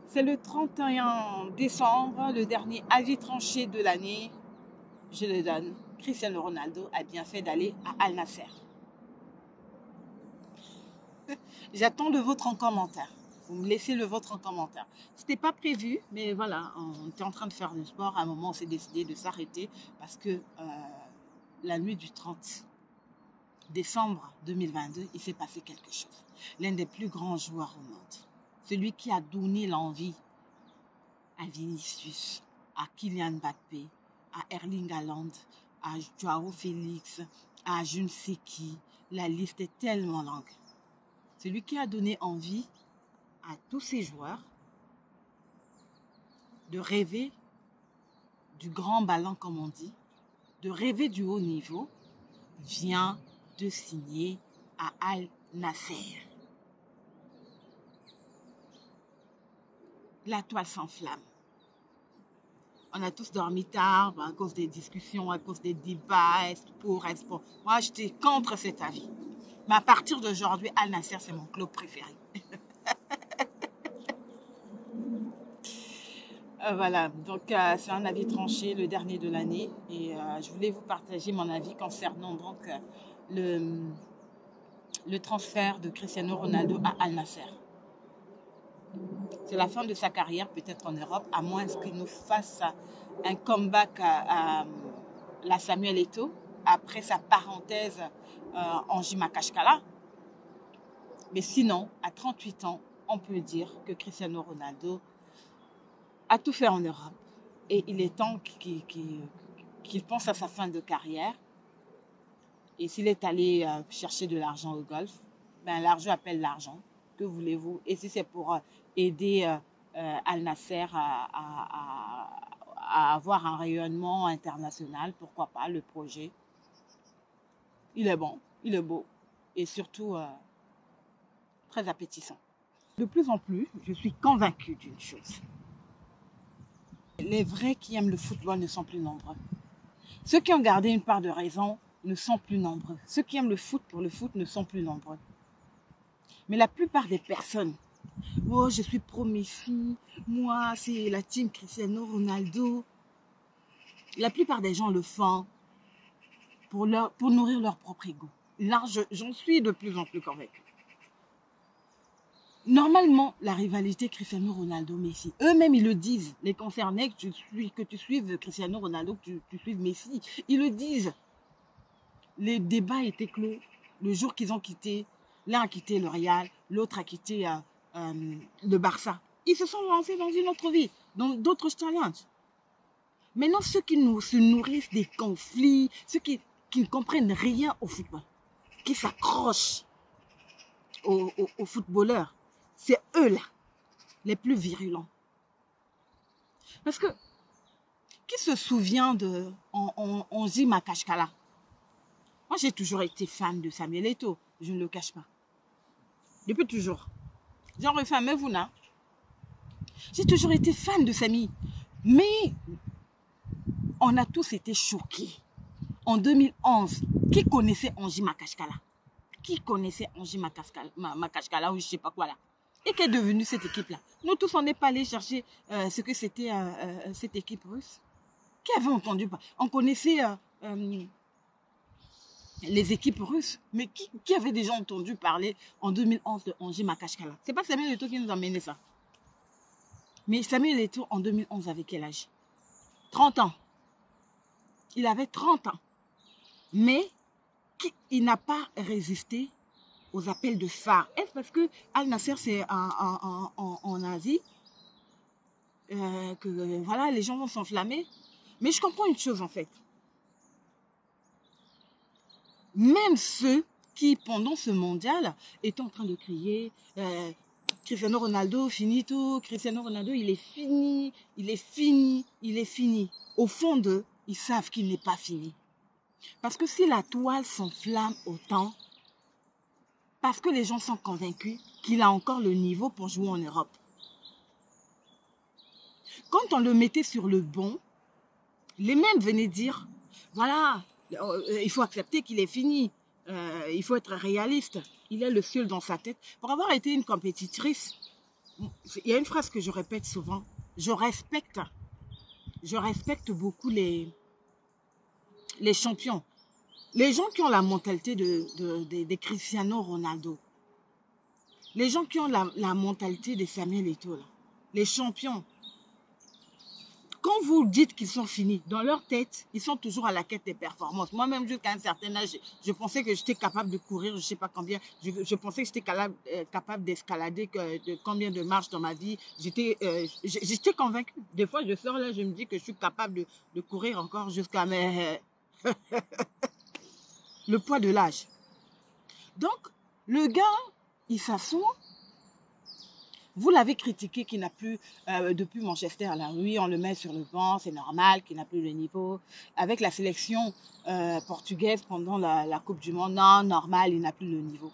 C'est le 31 décembre, le dernier avis tranché de l'année. Je le donne. Cristiano Ronaldo a bien fait d'aller à Al Nasser. J'attends le vôtre en commentaire. Vous me laissez le vôtre en commentaire. C'était pas prévu, mais voilà, on était en train de faire du sport. À un moment, on s'est décidé de s'arrêter parce que la nuit du 30 décembre 2022, il s'est passé quelque chose. L'un des plus grands joueurs au monde. Celui qui a donné l'envie à Vinicius, à Kylian Mbappé, à Erling Haaland, à Joao Félix, à je ne sais qui. La liste est tellement longue. Celui qui a donné envie à tous ces joueurs de rêver du grand ballon, comme on dit, de rêver du haut niveau, vient de signer à Al Nasser. La toile s'enflamme. On a tous dormi tard à cause des discussions, à cause des débats, est-ce pour, est-ce pour. Moi, j'étais contre cet avis. Mais à partir d'aujourd'hui, Al Nasser, c'est mon club préféré. Voilà, donc c'est un avis tranché, le dernier de l'année. Et je voulais vous partager mon avis concernant donc le transfert de Cristiano Ronaldo à Al Nasser. C'est la fin de sa carrière, peut-être en Europe, à moins qu'il nous fasse un comeback à la Samuel Eto'o, après sa parenthèse en Jima Kashkala. Mais sinon, à 38 ans, on peut dire que Cristiano Ronaldo a tout fait en Europe. Et il est temps qu'il pense à sa fin de carrière. Et s'il est allé chercher de l'argent au golf, ben l'argent appelle l'argent. Que voulez-vous? Et si c'est pour aider Al Nasser à avoir un rayonnement international, pourquoi pas, le projet. Il est bon, il est beau et surtout très appétissant. De plus en plus, je suis convaincue d'une chose. Les vrais qui aiment le football ne sont plus nombreux. Ceux qui ont gardé une part de raison ne sont plus nombreux. Ceux qui aiment le foot pour le foot ne sont plus nombreux. Mais la plupart des personnes, oh, je suis pro Messi, moi, c'est la team Cristiano Ronaldo. La plupart des gens le font pour nourrir leur propre ego. Là, j'en suis de plus en plus convaincue. Normalement, la rivalité Cristiano Ronaldo-Messi, eux-mêmes ils le disent, les concernés, que tu suives Cristiano Ronaldo, que tu suives Messi, ils le disent. Les débats étaient clos le jour qu'ils ont quitté. L'un a quitté le Real, l'autre a quitté le Barça. Ils se sont lancés dans une autre vie, dans d'autres challenges. Maintenant, ceux qui se nourrissent des conflits, ceux qui ne comprennent rien au football, qui s'accrochent aux footballeurs, c'est eux-là, les plus virulents. Parce que, qui se souvient de Onzi Makashkala? Moi, j'ai toujours été fan de Samuel Eto'o, je ne le cache pas. Depuis toujours. J'en refais, mais vous, non? J'ai toujours été fan de Samy. Mais on a tous été choqués. En 2011, qui connaissait Onzi Makashkala? Qui connaissait Onzi Makashkala ou je ne sais pas quoi là? Et qu'est devenue cette équipe-là? Nous tous, on n'est pas allés chercher ce que c'était cette équipe russe. Qui avait entendu? On connaissait les équipes russes, mais qui avait déjà entendu parler en 2011 de Onzi Makashkala? C'est pas Samuel Eto'o qui nous a mené ça. Mais Samuel Eto'o en 2011 avait quel âge? 30 ans. Il avait 30 ans. Mais il n'a pas résisté aux appels de phare. Est-ce parce que Al Nasser c'est en Asie que voilà, les gens vont s'enflammer? Mais je comprends une chose en fait. Même ceux qui, pendant ce mondial, étaient en train de crier Cristiano Ronaldo, finito, Cristiano Ronaldo, il est fini, il est fini, il est fini. Au fond d'eux, ils savent qu'il n'est pas fini. Parce que si la toile s'enflamme autant, parce que les gens sont convaincus qu'il a encore le niveau pour jouer en Europe. Quand on le mettait sur le banc, les mêmes venaient dire, voilà, il faut accepter qu'il est fini. Il faut être réaliste. Il est le seul dans sa tête. Pour avoir été une compétitrice, Il y a une phrase que je répète souvent. Je respecte beaucoup les champions. Les gens qui ont la mentalité des Cristiano Ronaldo. Les gens qui ont la mentalité de Samuel Eto'o, là. Les champions. Quand vous dites qu'ils sont finis, dans leur tête, ils sont toujours à la quête des performances. Moi-même, jusqu'à un certain âge, je pensais que j'étais capable de courir, je ne sais pas combien. Je pensais que j'étais capable d'escalader combien de marches dans ma vie. J'étais convaincue. Des fois, je sors là, je me dis que je suis capable de courir encore jusqu'à le poids de l'âge. Donc, le gars, il s'assoit. Vous l'avez critiqué qu'il n'a plus, depuis Manchester, là, oui, on le met sur le banc, c'est normal qu'il n'a plus le niveau. Avec la sélection portugaise pendant la Coupe du Monde, non, normal, il n'a plus le niveau.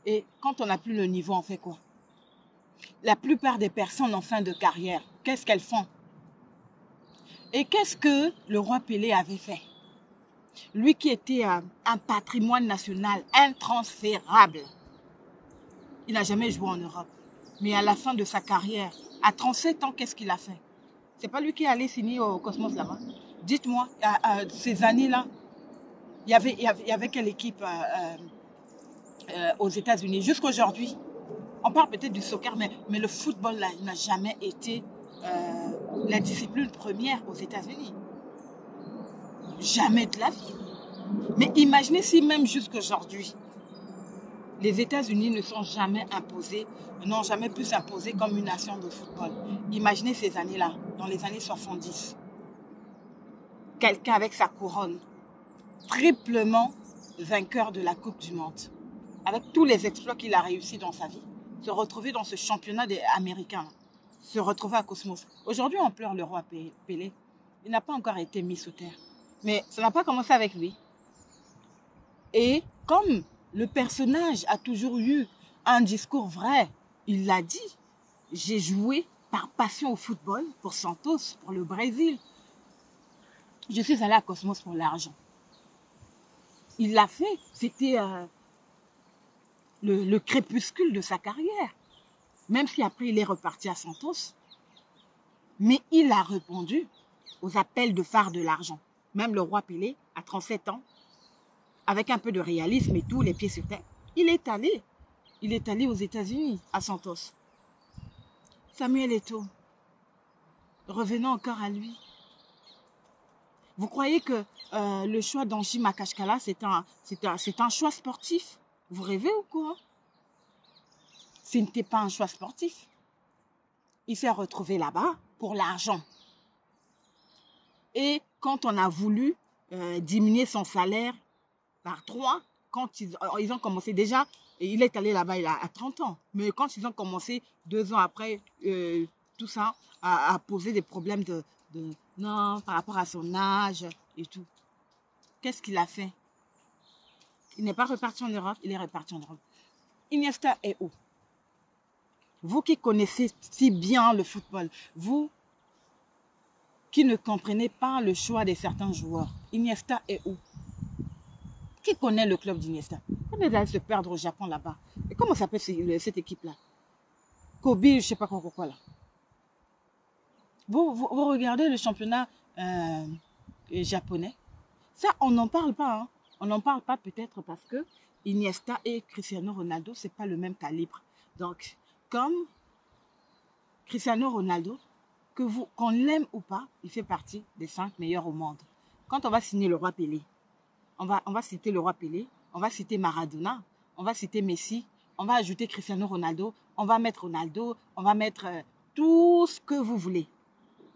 Et quand on n'a plus le niveau, on fait quoi? La plupart des personnes en fin de carrière, qu'est-ce qu'elles font? Et qu'est-ce que le roi Pelé avait fait? Lui qui était un patrimoine national intransférable. Il n'a jamais joué en Europe. Mais à la fin de sa carrière, à 37 ans, qu'est-ce qu'il a fait? C'est pas lui qui est allé signer au Cosmos là-bas. Dites-moi, ces années-là, il y avait quelle équipe aux États-Unis? Jusqu'aujourd'hui, on parle peut-être du soccer, mais le football là, il n'a jamais été la discipline première aux États-Unis. Jamais de la vie. Mais imaginez si même jusqu'aujourd'hui, les États-Unis ne sont jamais imposés, n'ont jamais pu s'imposer comme une nation de football. Imaginez ces années-là, dans les années 70. Quelqu'un avec sa couronne, triplement vainqueur de la Coupe du Monde, avec tous les exploits qu'il a réussi dans sa vie, se retrouver dans ce championnat américain, se retrouver à Cosmos. Aujourd'hui, on pleure le roi Pelé. Il n'a pas encore été mis sous terre. Mais ça n'a pas commencé avec lui. Et comme le personnage a toujours eu un discours vrai, il l'a dit. J'ai joué par passion au football pour Santos, pour le Brésil. Je suis allé à Cosmos pour l'argent. Il l'a fait. C'était le crépuscule de sa carrière. Même si après il est reparti à Santos. Mais il a répondu aux appels de phare de l'argent. Même le roi Pelé, à 37 ans, avec un peu de réalisme et tout, les pieds sur terre, il est allé aux États-Unis, à Santos. Samuel Eto'o, revenons encore à lui. Vous croyez que le choix d'Anji Makashkala, c'est un choix sportif? Vous rêvez ou quoi? Ce n'était pas un choix sportif. Il s'est retrouvé là-bas pour l'argent. Et quand on a voulu diminuer son salaire par 3, quand ils ont commencé déjà, et il est allé là-bas, il a 30 ans. Mais quand ils ont commencé 2 ans après, tout ça, à poser des problèmes non, par rapport à son âge et tout. Qu'est-ce qu'il a fait? Il n'est pas reparti en Europe, il est reparti en Europe. Iniesta est où? Vous qui connaissez si bien le football, vous qui ne comprenez pas le choix de certains joueurs, Iniesta est où? Qui connaît le club d'Iniesta? On est allé se perdre au Japon là-bas. Et comment s'appelle cette équipe-là? Kobe, je ne sais pas quoi là. Vous regardez le championnat japonais. Ça, on n'en parle pas. Hein. On n'en parle pas peut-être parce que Iniesta et Cristiano Ronaldo, ce n'est pas le même calibre. Donc, comme Cristiano Ronaldo, qu'on l'aime ou pas, il fait partie des 5 meilleurs au monde. Quand on va signer le roi Pelé, on va citer le roi Pelé, on va citer Maradona, on va citer Messi, on va ajouter Cristiano Ronaldo, on va mettre Ronaldo, on va mettre tout ce que vous voulez.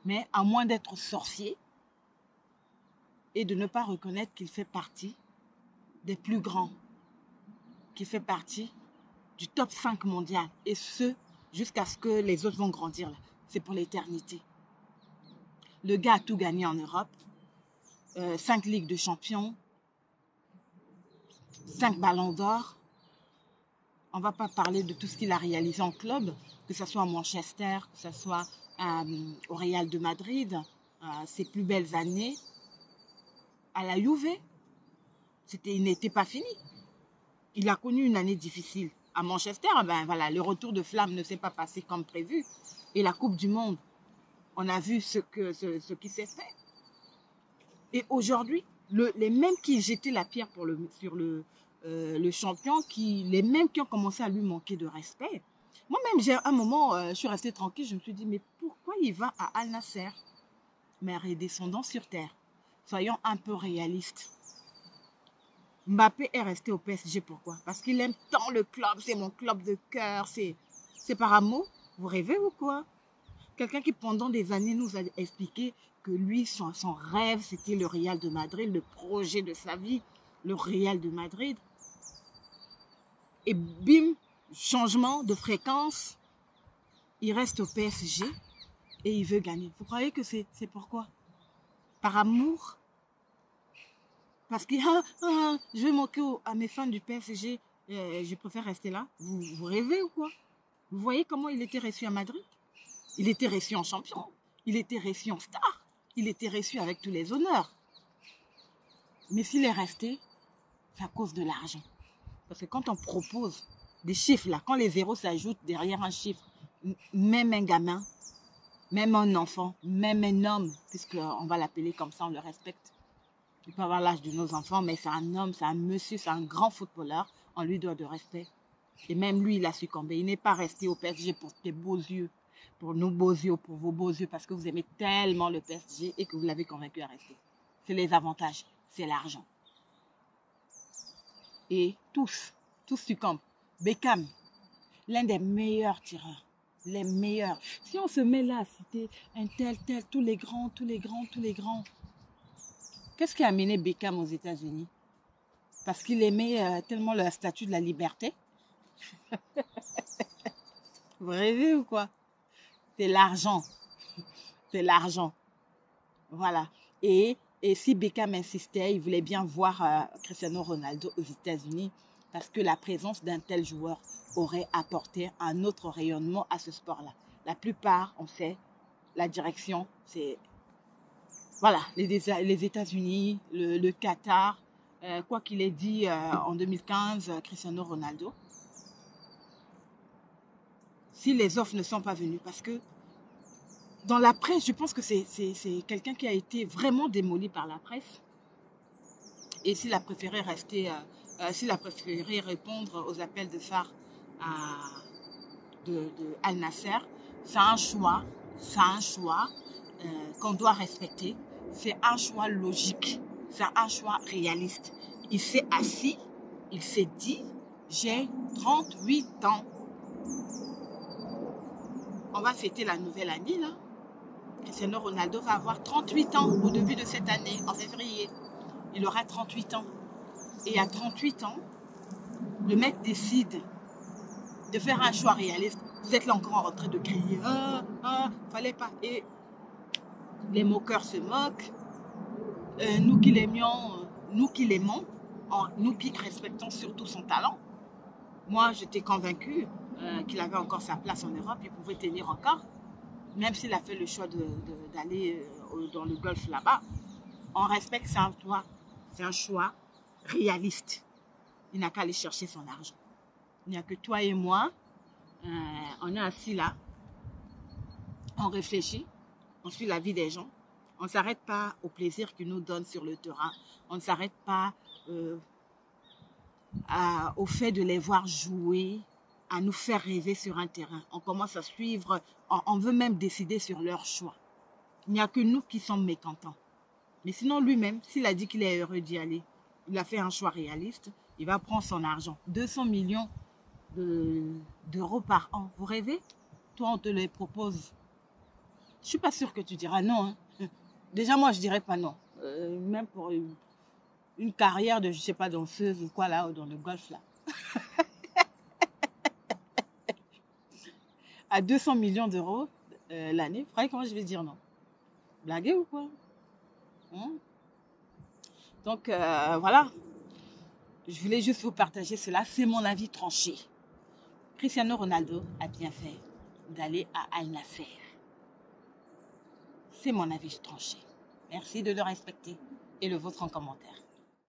Mais à moins d'être sorcier et de ne pas reconnaître qu'il fait partie des plus grands, qu'il fait partie du top 5 mondial. Et ce, jusqu'à ce que les autres vont grandir. C'est pour l'éternité. Le gars a tout gagné en Europe. 5 Ligues de Champions. 5 ballons d'or. On ne va pas parler de tout ce qu'il a réalisé en club, que ce soit à Manchester, que ce soit au Real de Madrid, ses plus belles années. À la Juve, il n'était pas fini. Il a connu une année difficile. à Manchester, ben voilà, le retour de flamme ne s'est pas passé comme prévu. Et la Coupe du Monde, on a vu ce qui s'est fait. Et aujourd'hui, les mêmes qui jetaient la pierre sur le champion, les mêmes qui ont commencé à lui manquer de respect. Moi-même, j'ai un moment, je suis restée tranquille, je me suis dit, mais pourquoi il va à Al Nasser? Mère et descendant sur terre. Soyons un peu réalistes. Mbappé est resté au PSG, pourquoi? Parce qu'il aime tant le club, c'est mon club de cœur, c'est par amour. Vous rêvez ou quoi? Quelqu'un qui pendant des années nous a expliqué que lui, son rêve, c'était le Real de Madrid, le projet de sa vie, le Real de Madrid. Et bim, changement de fréquence, il reste au PSG et il veut gagner. Vous croyez que c'est pourquoi? Par amour? Parce que je vais manquer à mes fans du PSG, je préfère rester là. Vous rêvez ou quoi? Vous voyez comment il était reçu à Madrid? Il était reçu en champion, il était reçu en star, il était reçu avec tous les honneurs. Mais s'il est resté, c'est à cause de l'argent. Parce que quand on propose des chiffres, là, quand les zéros s'ajoutent derrière un chiffre, même un gamin, même un enfant, même un homme, puisqu'on va l'appeler comme ça, on le respecte. Il peut avoir l'âge de nos enfants, mais c'est un homme, c'est un monsieur, c'est un grand footballeur. On lui doit de respect. Et même lui, il a succombé. Il n'est pas resté au PSG pour tes beaux yeux, pour nos beaux yeux, pour vos beaux yeux, parce que vous aimez tellement le PSG et que vous l'avez convaincu à rester. C'est les avantages, c'est l'argent. Et tous succombent. Beckham, l'un des meilleurs tireurs, les meilleurs. Si on se met là à citer un tel, tous les grands. Qu'est-ce qui a amené Beckham aux États-Unis? Parce qu'il aimait tellement le statut de la liberté. Vous rêvez ou quoi? C'est l'argent. C'est l'argent. Voilà. Et si Beckham insistait, il voulait bien voir Cristiano Ronaldo aux États-Unis parce que la présence d'un tel joueur aurait apporté un autre rayonnement à ce sport-là. La plupart, on sait, la direction, c'est voilà, les États-Unis, le Qatar, quoi qu'il ait dit en 2015, Cristiano Ronaldo. Si les offres ne sont pas venues, parce que dans la presse, je pense que c'est quelqu'un qui a été vraiment démoli par la presse. Et s'il a préféré répondre aux appels de phare de Al Nasser, c'est un choix qu'on doit respecter. C'est un choix logique, c'est un choix réaliste. Il s'est assis, il s'est dit, j'ai 38 ans. On va fêter la nouvelle année là. Cristiano Ronaldo va avoir 38 ans au début de cette année, en février. Il aura 38 ans. Et à 38 ans, le mec décide de faire un choix réaliste. Vous êtes là encore en train de crier. Fallait pas. Et les moqueurs se moquent. Nous qui l'aimions, nous qui l'aimons, nous qui respectons surtout son talent. Moi, j'étais convaincue qu'il avait encore sa place en Europe, il pouvait tenir encore. Même s'il a fait le choix d'aller dans le golf là-bas, on respecte, c'est un choix réaliste. Il n'a qu'à aller chercher son argent. Il n'y a que toi et moi, on est assis là, on réfléchit, on suit la vie des gens. On ne s'arrête pas au plaisir qu'ils nous donnent sur le terrain. On ne s'arrête pas au fait de les voir jouer, à nous faire rêver sur un terrain. On commence à suivre, on veut même décider sur leur choix. Il n'y a que nous qui sommes mécontents. Mais sinon, lui-même, s'il a dit qu'il est heureux d'y aller, il a fait un choix réaliste, il va prendre son argent. 200 millions d'euros par an. Vous rêvez? Toi, on te les propose. Je ne suis pas sûre que tu diras non. Hein. Déjà, moi, je ne dirais pas non. Même pour une carrière de, je ne sais pas, danseuse ou quoi là, ou dans le golf là. À 200 millions d'euros l'année, vous croyez comment je vais dire non? Blaguez ou quoi? Donc, voilà. Je voulais juste vous partager cela. C'est mon avis tranché. Cristiano Ronaldo a bien fait d'aller à Al Nasser. C'est mon avis tranché. Merci de le respecter et le vôtre en commentaire.